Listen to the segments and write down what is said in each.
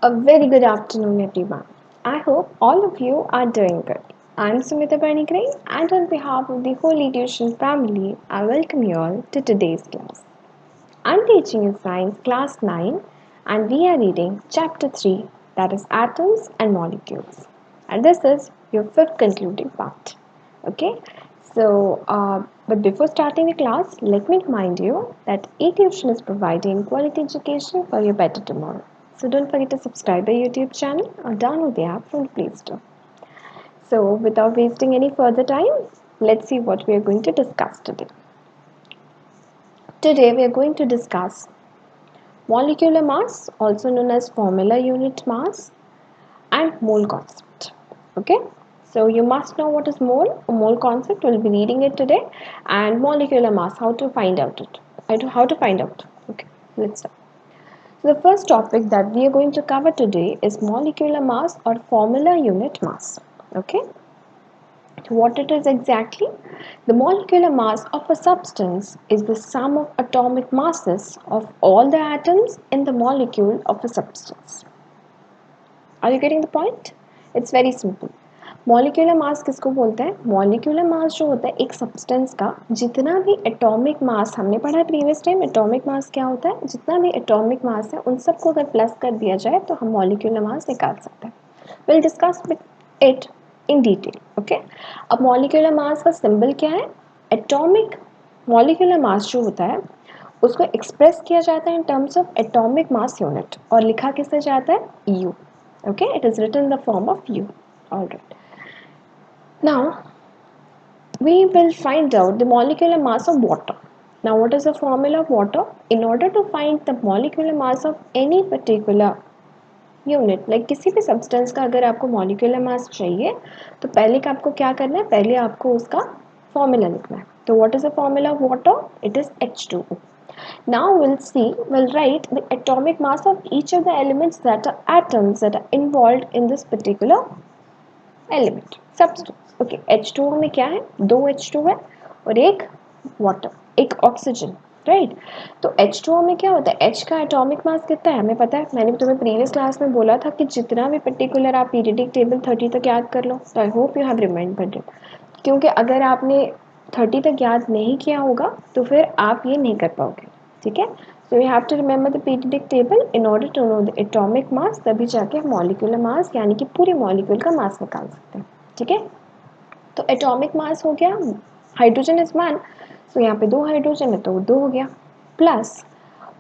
A very good afternoon, everyone. I hope all of you are doing good. I'm Sumita Panikre, and on behalf of the Holy Tuition family, I welcome you all to today's class. I'm teaching in Science Class 9, and we are reading Chapter 3, that is Atoms and Molecules. And this is your fifth concluding part. Okay, but before starting the class, let me remind you that eTuition is providing quality education for your better tomorrow. So don't forget to subscribe our YouTube channel or download the app from the Play Store. So without wasting any further time, let's see what we are going to discuss today. Today we are going to discuss molecular mass, also known as formula unit mass, and mole concept. Okay, so you must know what is mole. A mole concept, we'll be reading it today, and molecular mass, how to find out it. How to find out. Okay, let's start. So the first topic that we are going to cover today is molecular mass or formula unit mass. Okay, what it is exactly? The molecular mass of a substance is the sum of atomic masses of all the atoms in the molecule of a substance. Are you getting the point? It's very simple. Molecular mass किसको बोलते हैं? Molecular mass जो होता है एक substance का जितना भी एटॉमिक मास हमने पढ़ा है प्रीवियस टाइम, एटॉमिक मास क्या होता है? जितना भी एटॉमिक मास है उन सबको अगर प्लस कर दिया जाए तो हम मॉलिक्यूलर मास निकाल सकते हैं. Will discuss it in detail. Okay, अब मॉलिक्यूलर मास का सिंबल क्या है? एटॉमिक मॉलिक्यूलर मास जो होता है उसको एक्सप्रेस किया जाता है in terms of atomic mass unit और लिखा किससे जाता है? You. Okay, it is written in the form of U. Alright. Now, we will find out the molecular mass of water. Now, what is the formula of water? In order to find the molecular mass of any particular unit like किसी भी substance का अगर आपको molecular mass चाहिए तो पहले का आपको क्या करना है? पहले आपको उसका फॉर्मूला लिखना है. तो what is the formula of water? It is H2O. Now we'll write the atomic mass of each of the elements that are atoms that are involved in this particular element substance. Okay, H2O में क्या है? दो H2 है और एक water, एक oxygen. Right, तो H2O में क्या होता है? H का एटॉमिक मास कितना है हमें पता है. मैंने तुम्हें प्रीवियस क्लास में बोला था कि जितना भी पर्टिकुलर आप पीरियडिक टेबल 30 तक याद कर लो. तो I hope you have remembered it, क्योंकि अगर आपने 30 तक याद नहीं किया होगा तो फिर आप ये नहीं कर पाओगे. ठीक है, so you have to remember the periodic table in order to know the atomic mass, तभी जाके मॉलिक्यूलर मास यानी कि पूरे मॉलिक्यूल का मास निकाल सकते हैं. ठीक है, तो एटॉमिक मास हो गया, हाइड्रोजन इज वन, सो यहाँ पे दो हाइड्रोजन है तो दो हो गया. प्लस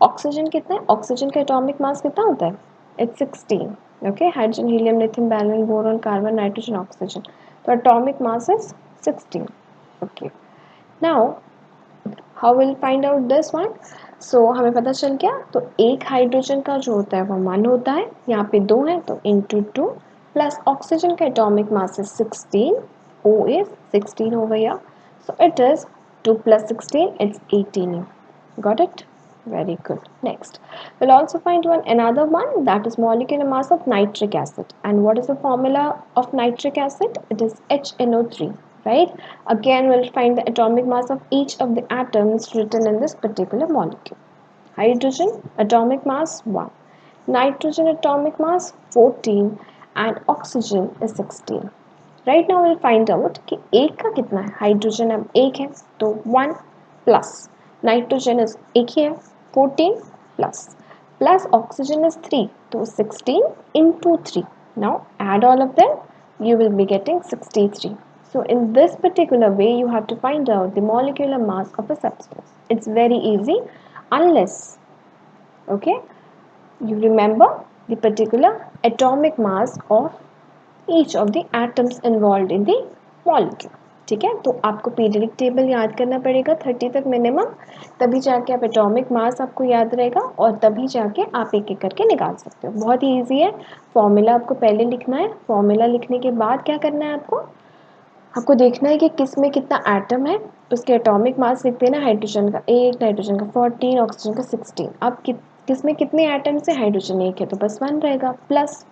ऑक्सीजन कितना है? ऑक्सीजन का एटॉमिक मास कितना होता है? It's 16. Okay, hydrogen, helium, lithium, barium, boron, carbon, nitrogen, oxygen. तो atomic mass is 16. Okay, now how will find out this one? So हमें पता चल गया. तो एक हाइड्रोजन का जो होता है वो 1 होता है, यहाँ पे 2 है तो इंटू 2, प्लस ऑक्सीजन का atomic mass is 16, O is 16 हो गया. So it is 2 plus 16, it's 18. Got it? Very good. Next, we'll also find another one, that is molecular mass of nitric acid. And what is the formula of nitric acid? It is HNO3. Right? Again, we'll find the atomic mass of each of the atoms written in this particular molecule. Hydrogen atomic mass 1, nitrogen atomic mass 14, and oxygen is 16. Right, now will find out कि एक का कितना है. Hydrogen अब एक है तो 1 plus nitrogen is एक ही है 14 प्लस प्लस ऑक्सीजन इज 3 तो 16 into 3. Now add all of them, you will be getting 63. So in this particular way you have to find out the molecular mass of a substance. It's very easy unless, okay, you remember the particular atomic mass of each of the atoms involved in the molecule. ठीक है, तो आपको periodic table याद करना पड़ेगा 30 तक minimum, तभी जाके आप एटॉमिक मास आपको याद रहेगा और तभी जाके आप एक एक करके निकाल सकते हो. बहुत ही ईजी है. फॉर्मूला आपको पहले लिखना है. फॉर्मूला लिखने के बाद क्या करना है आपको? आपको देखना है कि किस में कितना एटम है. उसके एटॉमिक मास लिखते हैं ना, हाइड्रोजन का 1, नाइट्रोजन का 14, ऑक्सीजन का 16. अब किस में कितने एटम्स है? हाइड्रोजन 1 है तो बस 1 रहेगा, प्लस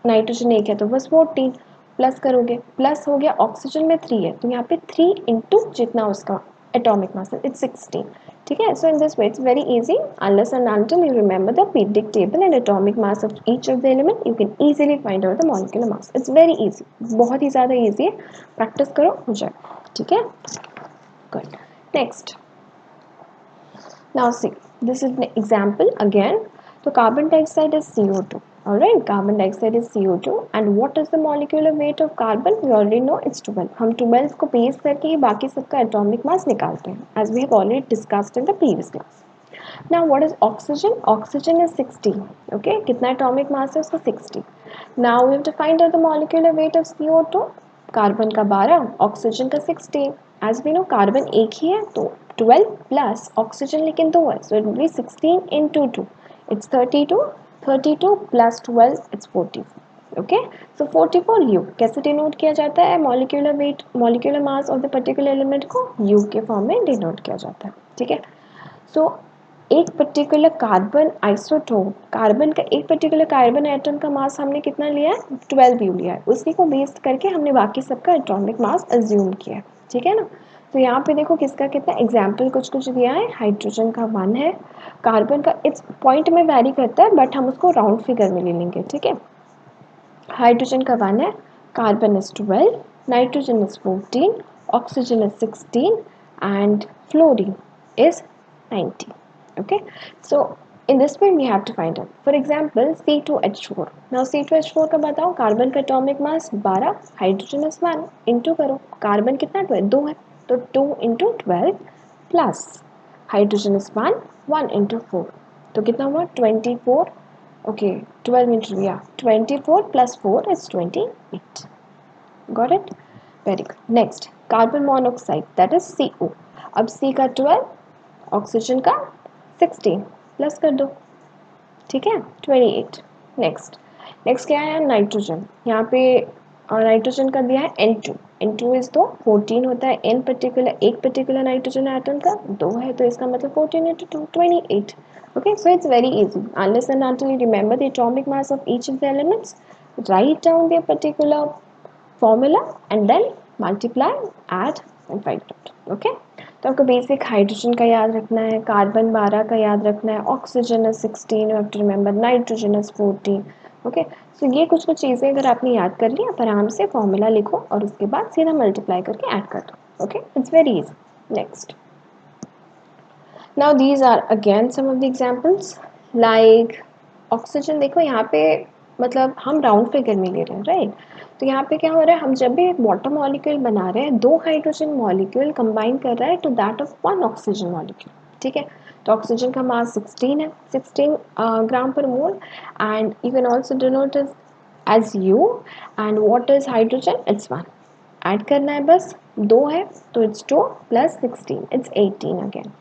नाइट्रोजन 1 है तो बस 14, प्लस करोगे, प्लस हो गया. ऑक्सीजन में 3 है तो यहाँ पे 3 इंटू जितना उसका atomic mass, it's 16. ठीक है, so in this way it's very easy, unless and until you remember the periodic table and atomic mass of each of the element, you can easily find out the molecular mass. It's very easy, बहुत ही ज़्यादा easy है, practice करो हो जाएगा. ठीक है, good. Next, now see, this is an example again. So carbon dioxide is CO2. Alright, carbon dioxide is CO2, and what is the molecular weight of carbon? We already know it's 12. हम 12 को base करके ही बाकी सबका atomic mass निकालते हैं, as we have already discussed in the previous class. Now what is oxygen? Oxygen is 16. Okay, कितना atomic mass है उसका 60. Now we have to find out the molecular weight of CO2. Carbon का 12, oxygen का 16. As we know carbon एक ही है तो 12 plus oxygen लेकिन 2 है, so it will be 16 into 2. It's 32. 32 plus 12, it's 44. Okay, so 44 U कैसे डिनोट किया जाता है? Molecular weight, molecular mass of the particular element को U के फॉर्म में डिनोट किया जाता है. ठीक है, सो एक पर्टिकुलर कार्बन आइसोटोप, कार्बन का एक पर्टिकुलर कार्बन एटम का मास हमने कितना लिया है? 12 U लिया है. उसी को बेस करके हमने बाकी सबका एटॉमिक मास अज्यूम किया है. ठीक है ना, तो यहाँ पे देखो किसका कितना एग्जाम्पल कुछ कुछ दिया है. हाइड्रोजन का 1 है, कार्बन का इट्स पॉइंट में वैरी करता है बट हम उसको राउंड फिगर में ले लेंगे. ठीक है, हाइड्रोजन का 1 है, carbon is 12, nitrogen is 14, oxygen is 16 and fluorine is 90. Okay, so in this way we have to find out. For example, C2H4. Now C2H4 का बताओ, कार्बन का atomic mass 12, hydrogen is 1, into करो, carbon कितना 2 है तो 2 into 12 plus hydrogen is 1, 1 into 4 तो कितना हुआ 24. Okay, 12 into, yeah, 24 plus 4 is 28. Got it? Very good. Next, carbon monoxide, that is CO. अब C का 12, ऑक्सीजन का 16 प्लस कर दो. ठीक है, 28. नेक्स्ट क्या है? नाइट्रोजन. यहाँ पे नाइट्रोजन का दिया है N2. N2 इज तो 14 होता है. N पर्टिकुलर, एक पर्टिकुलर नाइट्रोजन एटम का 2 है तो इसका मतलब 14 into 2, 28. Okay, so it's very easy. Unless and until you remember the atomic mass of each of the elements, write down their particular formula and then multiply, add and find out. Okay, तो आपको basic hydrogen का याद रखना है, carbon 12 का याद रखना है, oxygen is 16, you have to remember nitrogen is 14. Okay, so ये कुछ कुछ चीज़ें अगर आपने याद कर ली, आप आराम से फॉर्मूला लिखो और उसके बाद सीधा मल्टीप्लाई करके ऐड कर दो. Okay, it's very easy. Next, now these are again some of the examples. Like oxygen, देखो यहाँ पे मतलब हम राउंड फिगर में ले रहे हैं, राइट? तो यहाँ पे क्या हो रहा है, हम जब भी एक वाटर मॉलिक्यूल बना रहे हैं, 2 हाइड्रोजन मॉलिक्यूल कंबाइन कर रहा है to that of 1 oxygen molecule. ठीक है, तो ऑक्सीजन का मास 16 है, 16 ग्राम पर mole, and you can also denote as U. And what is hydrogen? It's 1. Add करना है बस, 2 है तो it's 2 plus 16, it's 18 again.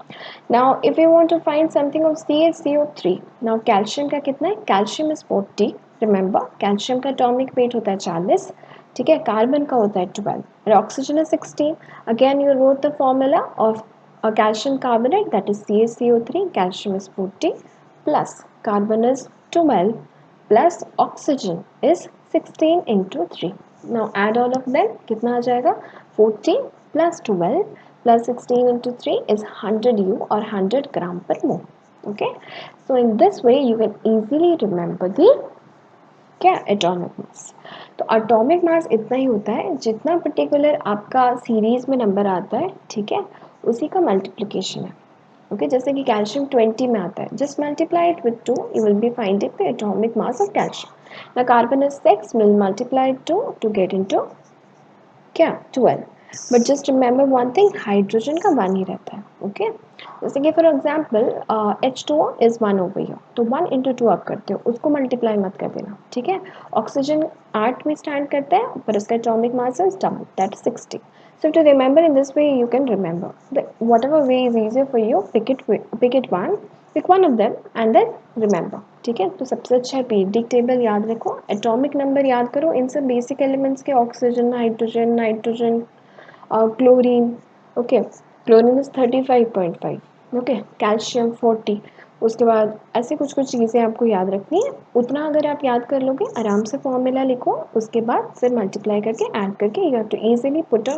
Now if you want to find something of CaCO3, now calcium का कितना है? Calcium is 40. रिमेंबर, कैल्शियम का atomic weight होता है 40. ठीक है, कार्बन का होता है 12 और oxygen is 16. Again you wrote the formula of calcium carbonate, that is CaCO3. calcium is 40 plus carbon is 12 plus oxygen is 16 into 3. Now add all of them, कितना आ जाएगा? 40 plus 12 plus 16 into 3 is 100 U or 100 gram per mole. Okay, so in this way you can easily remember the क्या atomic mass. तो atomic मास इतना ही होता है जितना particular आपका series में नंबर आता है. ठीक है, उसी का मल्टीप्लिकेशन है. ओके, जैसे कि कैल्शियम 20 में आता है, just multiply it with 2, you will be finding the atomic mass of calcium. ना carbon is 6, will multiply 2 to get into क्या 12. But just remember one thing, hydrogen का 1 ही रहता है. ओके, जैसे कि for example H2O is 1 over here, तो 1 into 2 आप करते हो, उसको मल्टीप्लाई मत कर देना. ठीक है, ऑक्सीजन 8 में स्टैंड करता है पर उसका atomic mass is double, that is 60. So to remember in this way, you can remember whatever way is easier for you. Pick one of them and then remember. ठीक है, तो सबसे अच्छा है पीरियडिक टेबल याद रखो, एटॉमिक नंबर याद करो इन सब बेसिक एलिमेंट्स के, oxygen, nitrogen, chlorine. Okay, chlorine is 35.5. Okay, calcium 40. उसके बाद ऐसे कुछ कुछ चीज़ें आपको याद रखनी है. उतना अगर आप याद कर लोगे, आराम से फॉर्मूला लिखो, उसके बाद फिर मल्टीप्लाई करके ऐड करके you have to easily put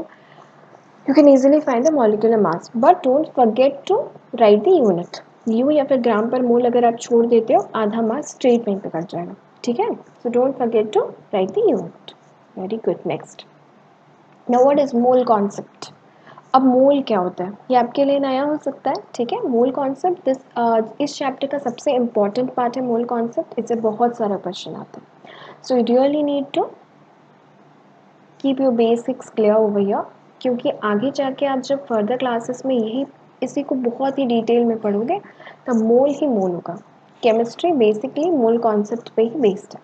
You can easily find the molecular mass, but don't forget to write the unit. You या फिर ग्राम पर मोल अगर आप छोड़ देते हो आधा मास स्ट्रेट लाइन पे कट जाएगा, ठीक है. So don't forget to write the unit. Very good. Next, now what is mole concept. अब मोल क्या होता है ये आपके लिए नया हो सकता है, ठीक है. मोल कॉन्सेप्ट इस चैप्टर का सबसे इंपॉर्टेंट पार्ट है मोल कॉन्सेप्ट. इससे बहुत सारा क्वेश्चन आता है. So you really need to keep your basics clear over here, क्योंकि आगे जाके आप जब फर्दर क्लासेस में यही इसी को बहुत ही डिटेल में पढ़ोगे तब मोल ही मोल होगा. केमिस्ट्री बेसिकली मोल कॉन्सेप्ट पे ही बेस्ड है.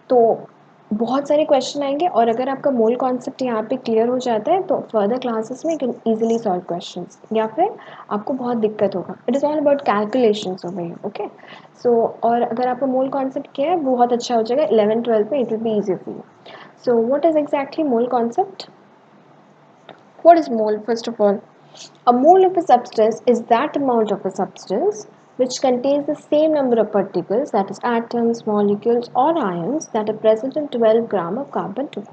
तो बहुत सारे क्वेश्चन आएंगे और अगर आपका मोल कॉन्सेप्ट यहाँ पे क्लियर हो जाता है तो फर्दर क्लासेस में you can easily solve questions, या फिर आपको बहुत दिक्कत होगा. It is all about calculations हो गई. ओके. सो और अगर आपका मोल कॉन्सेप्ट क्या है बहुत अच्छा हो जाएगा 11th 12th में. It will be easy for you. So what is exactly mole concept? What is mole first of all? A mole of a substance is that amount of a substance which contains the same number of particles, that is atoms, molecules or ions that are present in 12 gram of carbon 12.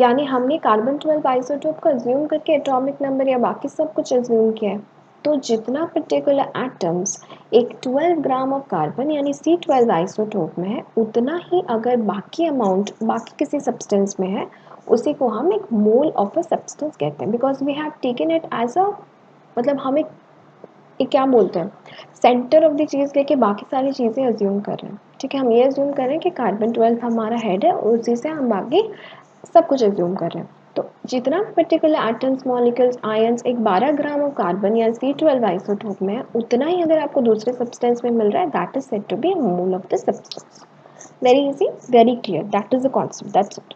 यानी हमने carbon 12 isotope का assume करके atomic number या बाकी सब कुछ assume किया है. तो जितना पर्टिकुलर एटम्स एक 12 ग्राम ऑफ कार्बन यानी C12 आइसोटोप में है उतना ही अगर बाकी अमाउंट बाकी किसी सब्सटेंस में है उसी को हम एक मोल ऑफ अ सब्सटेंस कहते हैं. Because we have taken it as a मतलब हम एक क्या बोलते हैं सेंटर ऑफ द चीज़ लेके बाकी सारी चीज़ें अज्यूम कर रहे हैं. ठीक है, हम ये अज्यूम कर रहे हैं कि कार्बन 12 हमारा हेड है और उसी से हम बाकी सब कुछ एज्यूम कर रहे हैं. तो जितना पर्टिकुलर एटम्स मॉलिक्यूल्स आयंस एक 12 ग्राम ऑफ कार्बन या C12 आइसोटोप में है उतना ही अगर आपको दूसरे सब्सटेंस में मिल रहा है that is said to be mole of the substance. Very easy, very clear. That is the concept. That's it.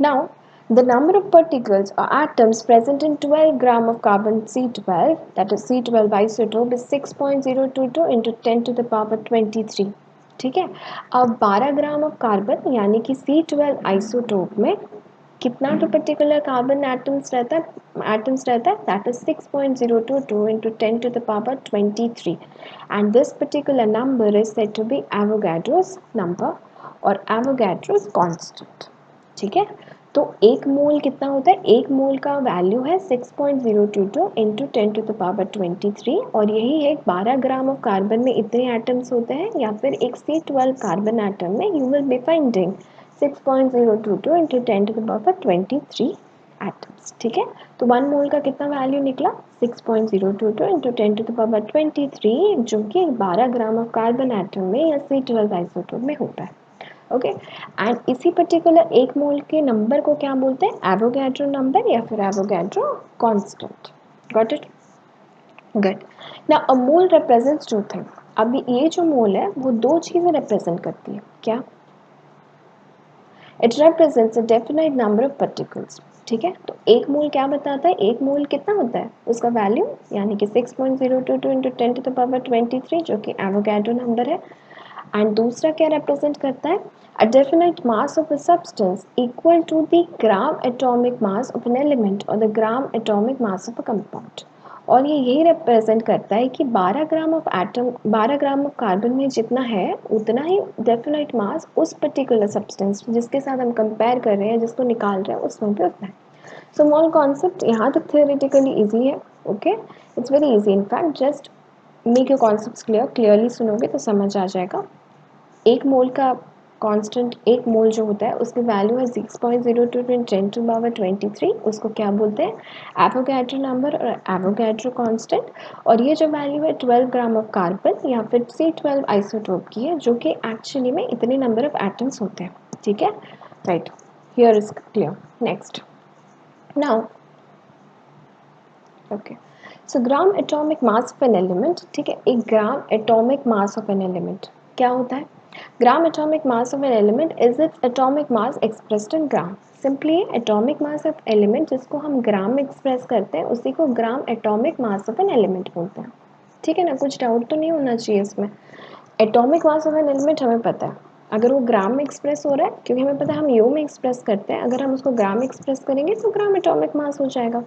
Now the number of particles or atoms present in 12 gram of carbon C12, that is C12 isotope, is 6.022 into 10 to the power 23. ठीक है. अब 12 gram of carbon यानी कि C12 isotope में कितना तो particular carbon atoms रहता है that is 6.022 into 10 to the power 23, and this particular number is said to be Avogadro's number और Avogadro's constant. ठीक है. तो एक मोल कितना होता है, एक मोल का वैल्यू है 6.022 into 10 to the power 23 और यही है 12 ग्राम ऑफ कार्बन में इतने एटम्स होते हैं या फिर एक C12 कार्बन एटम में you will be finding 6.022 into 10 to the power 23 atoms. ठीक है. तो 1 मोल का कितना वैल्यू निकला 6.022 into 10 to the power 23 जो कि 12 ग्राम ऑफ कार्बन एटम में या C12 आइसोटोप में होता है. ओके. एंड इसी पर्टिकुलर एक मोल के नंबर को क्या बोलते हैं एवोगैड्रो नंबर या फिर Avogadro constant. Got it. Good. Now a mole represents to thing. अभी ये जो मोल है वो दो चीजें रिप्रेजेंट करती है. क्या? It represents a definite number of particles. ठीक है. तो एक मोल क्या बताता है, एक मोल कितना होता है उसका वैल्यू यानी कि 6.022 into 10 to the power 23 जो कि एवोगैड्रो नंबर है. एंड दूसरा क्या रिप्रेजेंट करता है a definite mass of a substance equal to the gram atomic mass of an element or the gram atomic mass of a compound. और ये यही रिप्रेजेंट करता है कि 12 gram of atom 12 gram of carbon में जितना है उतना ही डेफिनेट मास उस पर्टिकुलर सब्सटेंस जिसके साथ हम कंपेयर कर रहे हैं जिसको निकाल रहे हैं उसमें भी उतना है. सो मोल कॉन्सेप्ट यहाँ तक थियोरेटिकली इजी है. Okay. It's very easy. In fact just make your concepts clearly सुनोगे तो समझ आ जाएगा. एक मोल का कांस्टेंट एक मोल जो होता है उसकी वैल्यू है 6.02 × 10 to the power 23. उसको क्या बोलते हैं एवोगैड्रो नंबर और एवोगैड्रो कांस्टेंट. और ये जो वैल्यू है 12 ग्राम ऑफ कार्बन या फिर C12 आइसोटोप की है जो कि एक्चुअली में इतने नंबर ऑफ एटम्स होते हैं. ठीक है. Right. Here is clear. Next. Now okay. So gram atomic mass of an element. ठीक है. एक gram atomic mass of an element क्या होता है. Gram atomic mass of an element is its atomic mass expressed in gram. Simply atomic mass of element जिसको हम ग्राम में express करते हैं उसी को gram atomic mass of an element बोलते हैं. ठीक है ना. कुछ डाउट तो नहीं होना चाहिए इसमें. Atomic mass of an element हमें पता है अगर वो ग्राम में एक्सप्रेस हो रहा है क्योंकि हमें पता है हम यू में एक्सप्रेस करते हैं. अगर हम उसको ग्राम में एक्सप्रेस करेंगे तो ग्राम एटॉमिक मास हो जाएगा.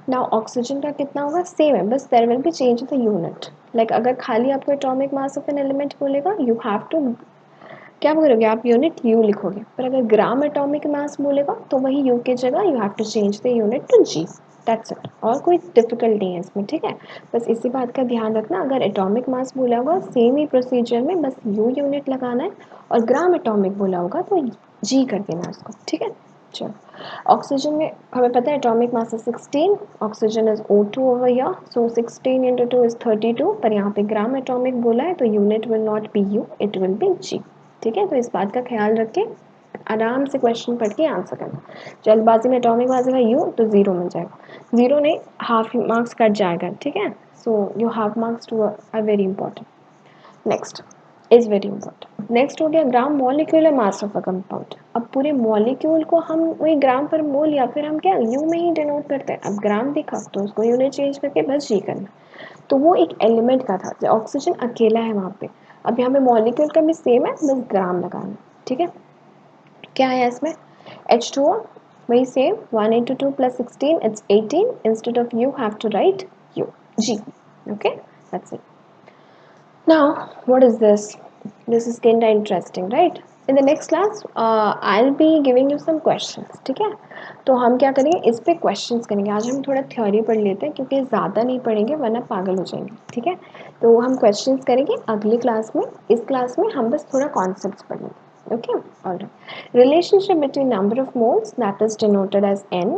नाउ ऑक्सीजन का कितना होगा सेम है बस there will be change the unit. Like अगर खाली आपको atomic mass of an element बोलेगा यू हैव टू क्या करोगे आप यूनिट यू लिखोगे. पर अगर ग्राम एटॉमिक मास बोलेगा तो वही यू की जगह you have to change the unit to g. That's it, और कोई डिफिकल्ट नहीं है इसमें, ठीक है। बस इसी बात का ध्यान रखना, अगर एटॉमिक मास बोला होगा सेम ही प्रोसीजर में बस यू यूनिट लगाना है, और ग्राम एटॉमिक बोला होगा तो जी कर देना उसको, ठीक है। चलो, ऑक्सीजन में हमें पता है एटॉमिक मास है 16, oxygen is O2 over here, so 16 into 2 is 32, पर यहाँ पे ग्राम एटॉमिक बोला है तो unit will not be u, it will be g, ठीक है। तो इस बात का ख्याल रख के आराम से क्वेश्चन पढ़ के आंसर करना। जल्दबाजी में एटॉमिक मास का यू तो जीरो मिल जाएगा, जीरो नहीं हाफ मार्क्स कट जाएगा, ठीक है। So you half marks to are very important. Next is very important, next हो गया gram molecular mass of a compound. अब पूरे मॉलिक्यूल को हम वही ग्राम पर मोल या फिर हम क्या यू में ही डिनोट करते हैं। अब ग्राम दिखा तो उसको यूनिट चेंज करके बस जी करना। तो वो एक एलिमेंट का था, ऑक्सीजन अकेला है वहाँ पे। अब यहाँ पे मॉलिक्यूल का भी सेम है, बस ग्राम लगाना, ठीक है। क्या है इसमें H2O, वही same 1 into 2 plus 16 it's 18, instead of you have to write U G, okay, that's it. Now, what is this? This is kinda interesting, right? In the next class, I'll be giving you some questions, ठीक है। तो हम क्या करेंगे, इस पे questions करेंगे। आज हम थोड़ा थ्योरी पढ़ लेते हैं क्योंकि ज़्यादा नहीं पढ़ेंगे वरना पागल हो जाएंगे, ठीक है। तो हम questions करेंगे अगली क्लास में, इस क्लास में हम बस थोड़ा concepts पढ़ेंगे, okay? Alright. Relationship between number of moles, that is denoted as N,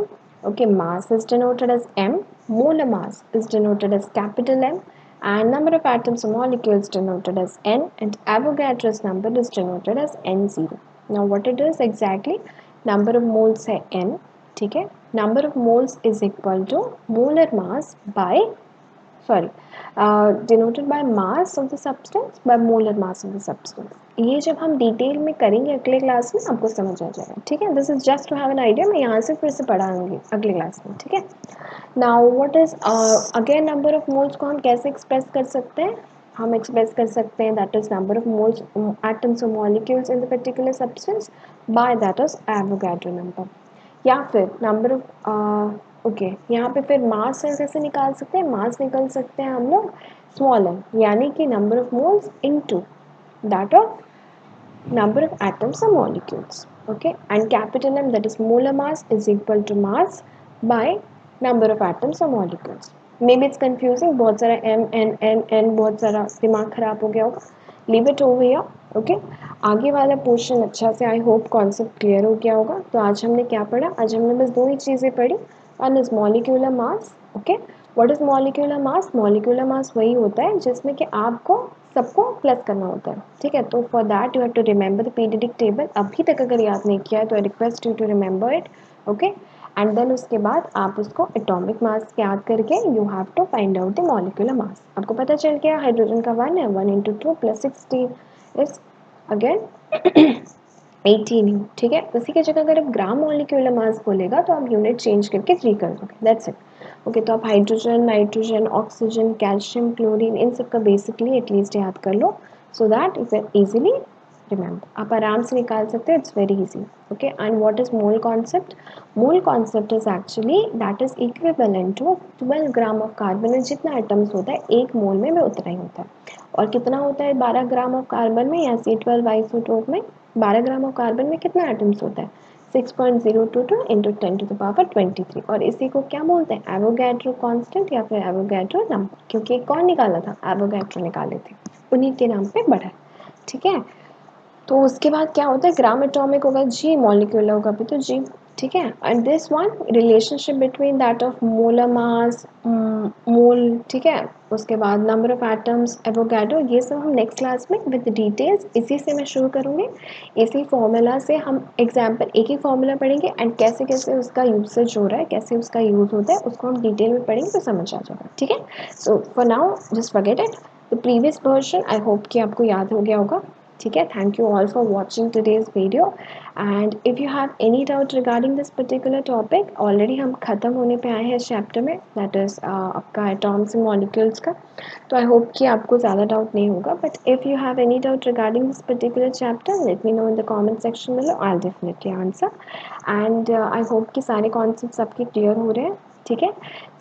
okay, mass is denoted as M, molar mass is denoted as capital M, and number of atoms or molecules denoted as N, and Avogadro's number is denoted as N0. Now what it is exactly, number of moles है N, ठीक है। number of moles is equal to molar mass by sorry denoted by mass of the substance by molar mass of the substance। ये जब हम detail में करेंगे अगले class में आपको समझ आ जाएगा, ठीक है। This is just to have an idea, मैं यहाँ से फिर से पढ़ाऊंगी अगले क्लास में, ठीक है। Now what is again number of moles को हम कैसे एक्सप्रेस कर सकते हैं, हम एक्सप्रेस कर सकते हैं that is number of moles atoms और molecules in the particular substance by that is Avogadro number, या फिर नंबर ऑफ ओके यहाँ पे फिर मास कैसे निकाल सकते हैं, मास निकाल सकते हैं हम लोग स्मॉल एम, यानी कि number of moles into that of number of atoms or molecules, okay, and capital M that is molar mass is equal to mass by number of atoms or molecules. Maybe it's confusing, बहुत सारा M N N N बहुत सारा दिमाग खराब हो गया होगा, leave it over here, okay। आगे वाला पोर्शन अच्छा से आई होप कॉन्सेप्ट क्लियर हो गया होगा। तो आज हमने क्या पढ़ा, आज हमने बस दो ही चीज़ें पढ़ी, one is molecular mass, okay. What is molecular mass, molecular mass वही होता है जिसमें कि आपको सबको प्लस करना होता है, ठीक है। तो for that you have to remember the periodic table, अभी तक अगर याद नहीं किया है तो I request you to remember it, okay. And then उसके बाद आप उसको एटॉमिक मास याद करके you have to find out the molecular mass. आपको पता चल गया हाइड्रोजन का 1 है, 1 इंटू 2 प्लस 16 इज अगेन 18, ठीक है। उसी की जगह अगर आप ग्राम मॉलिक्यूलर मास बोलेगा तो आप यूनिट चेंज करके 3 कर दोगे, दैट्स इट, ओके। तो आप hydrogen, nitrogen, oxygen, calcium, chlorine इन सब का बेसिकली एटलीस्ट याद कर लो, so that you can easily remember, आप आराम से निकाल सकते हो, it's very easy, okay. And what is mole concept, mole concept is actually that is equivalent to 12 gram of carbon में जितना एटम्स होता है एक मोल में वह उतना ही होता है। और कितना होता है 12 ग्राम ऑफ कार्बन में या C12 आइसोटोप में, 12 ग्राम ऑफ कार्बन में कितना एटम्स होता है 6.022 इंटू 10 टू द पावर 23, और इसी को क्या बोलते हैं एवोगैड्रो कांस्टेंट या फिर एवोगैड्रो नंबर, क्योंकि कौन निकाला था एवोगैड्रो निकाले थे, उन्हीं के नाम पे बढ़ा, ठीक है। तो उसके बाद क्या होता है ग्राम एटॉमिक होगा जी, मॉलिक्यूलर होगा भी तो जी, ठीक है। And this one relationship between that of molar mass mole, ठीक है। उसके बाद नंबर ऑफ एटम्स एवोगैड्रो, ये सब हम नेक्स्ट क्लास में विद डिटेल्स इसी से मैं शुरू करूँगी, इसी फॉर्मूला से हम एग्जाम्पल एक ही फॉर्मूला पढ़ेंगे एंड कैसे कैसे उसका यूसेज हो रहा है, कैसे उसका यूज़ होता है उसको हम डिटेल में पढ़ेंगे तो समझ आ जाएगा, ठीक है। So for now just forget it, the previous version I hope कि आपको याद हो गया होगा, ठीक है। Thank you all for watching today's video, and if you have any doubt regarding this particular topic, already हम ख़त्म होने पे आए हैं इस चैप्टर में, दैट इज़ आपका एटॉम्स एंड मॉलिक्यूल्स का। तो आई होप कि आपको ज़्यादा डाउट नहीं होगा, but if you have any doubt regarding this particular chapter let me know in the comment section below, I will definitely answer. And I hope कि सारे concepts आपके क्लियर हो रहे हैं, ठीक है।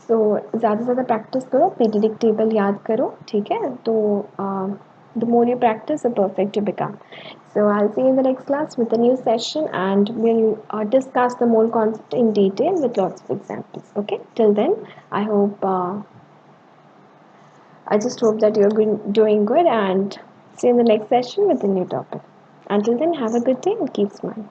सो ज़्यादा से ज़्यादा प्रैक्टिस करो, पीरियडिक टेबल याद करो, ठीक है। तो The more you practice, the perfect you become. So I'll see you in the next class with a new session, and we'll discuss the mole concept in detail with lots of examples. Okay, till then, I hope I just hope that you're doing good, and see you in the next session with a new topic. Until then, have a good day and keep smiling.